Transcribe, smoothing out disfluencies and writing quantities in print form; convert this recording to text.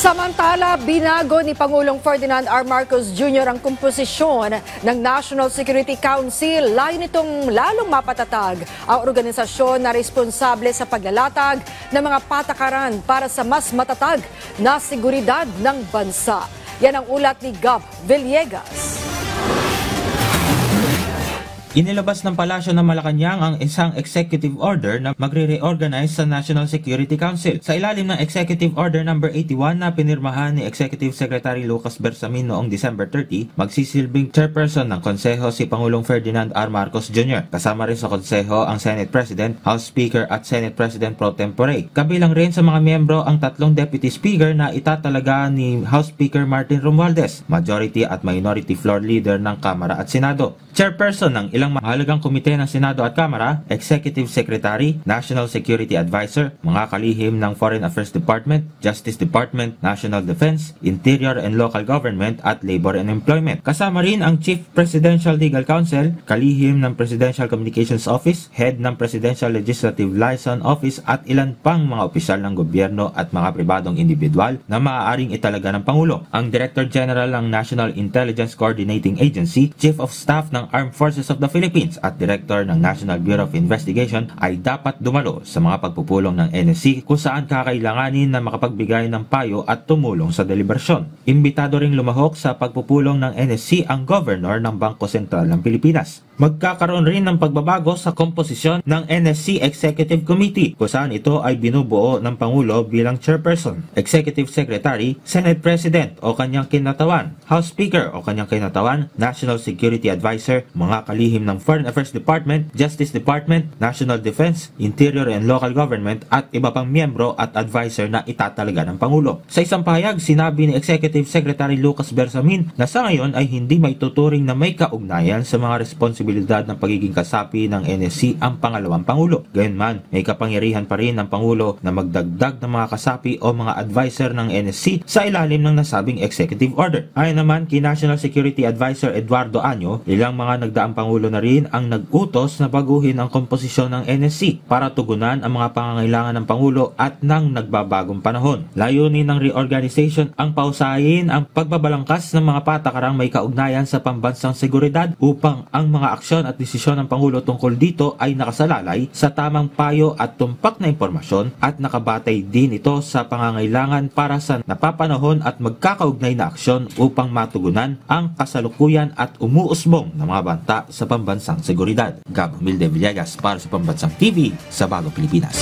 Samantala, binago ni Pangulong Ferdinand R. Marcos Jr. ang komposisyon ng National Security Council. Layo nitong lalong mapatatag ang organisasyon na responsable sa paglalatag ng mga patakaran para sa mas matatag na seguridad ng bansa. Yan ang ulat ni Gab Villegas. Inilabas ng Palasyo ng Malacanang ang isang executive order na magre-reorganize sa National Security Council. Sa ilalim ng Executive Order No. 81 na pinirmahan ni Executive Secretary Lucas Bersamin noong December 30, magsisilbing chairperson ng konseho si Pangulong Ferdinand R. Marcos Jr. Kasama rin sa konseho ang Senate President, House Speaker at Senate President Pro Tempore. Kabilang rin sa mga miyembro ang tatlong Deputy Speaker na itatalaga ni House Speaker Martin Romualdez, Majority at Minority Floor Leader ng Kamara at Senado. Chairperson ng ilang mahalagang komite ng Senado at Kamara, Executive Secretary, National Security Advisor, mga kalihim ng Foreign Affairs Department, Justice Department, National Defense, Interior and Local Government at Labor and Employment. Kasama rin ang Chief Presidential Legal Counsel, kalihim ng Presidential Communications Office, Head ng Presidential Legislative Liaison Office at ilan pang mga opisyal ng gobyerno at mga pribadong individual na maaaring italaga ng Pangulo. Ang Director General ng National Intelligence Coordinating Agency, Chief of Staff ng Armed Forces of the Philippines at Director ng National Bureau of Investigation ay dapat dumalo sa mga pagpupulong ng NSC kung saan kakailanganin na makapagbigay ng payo at tumulong sa deliberasyon. Imbitado ring lumahok sa pagpupulong ng NSC ang Governor ng Bangko Sentral ng Pilipinas. Magkakaroon rin ng pagbabago sa komposisyon ng NSC Executive Committee kung saan ito ay binubuo ng Pangulo bilang Chairperson, Executive Secretary, Senate President o kanyang kinatawan, House Speaker o kanyang kinatawan, National Security Advisor, mga kalihim ng Foreign Affairs Department, Justice Department, National Defense, Interior and Local Government at iba pang miyembro at advisor na itatalaga ng Pangulo. Sa isang pahayag, sinabi ni Executive Secretary Lucas Bersamin na sa ngayon ay hindi maituturing na may kaugnayan sa mga responsibilidad ng pagiging kasapi ng NSC ang pangalawang Pangulo. Gayunman, may kapangyarihan pa rin ng Pangulo na magdagdag ng mga kasapi o mga advisor ng NSC sa ilalim ng nasabing executive order. Ayon naman kay National Security Advisor Eduardo Año, ilang mga nagdaang Pangulo na rin ang nag-utos na baguhin ang komposisyon ng NSC para tugunan ang mga pangangailangan ng Pangulo at ng nagbabagong panahon. Layunin ng reorganization ang pausahin ang pagbabalangkas ng mga patakarang may kaugnayan sa pambansang seguridad upang ang mga aksyon at desisyon ng Pangulo tungkol dito ay nakasalalay sa tamang payo at tumpak na impormasyon at nakabatay din ito sa pangangailangan para sa napapanahon at magkakaugnay na aksyon upang matugunan ang kasalukuyan at umuusbong na mga banta sa pambansang seguridad. Gab Villegas para sa Pambansang TV sa Bagong Pilipinas.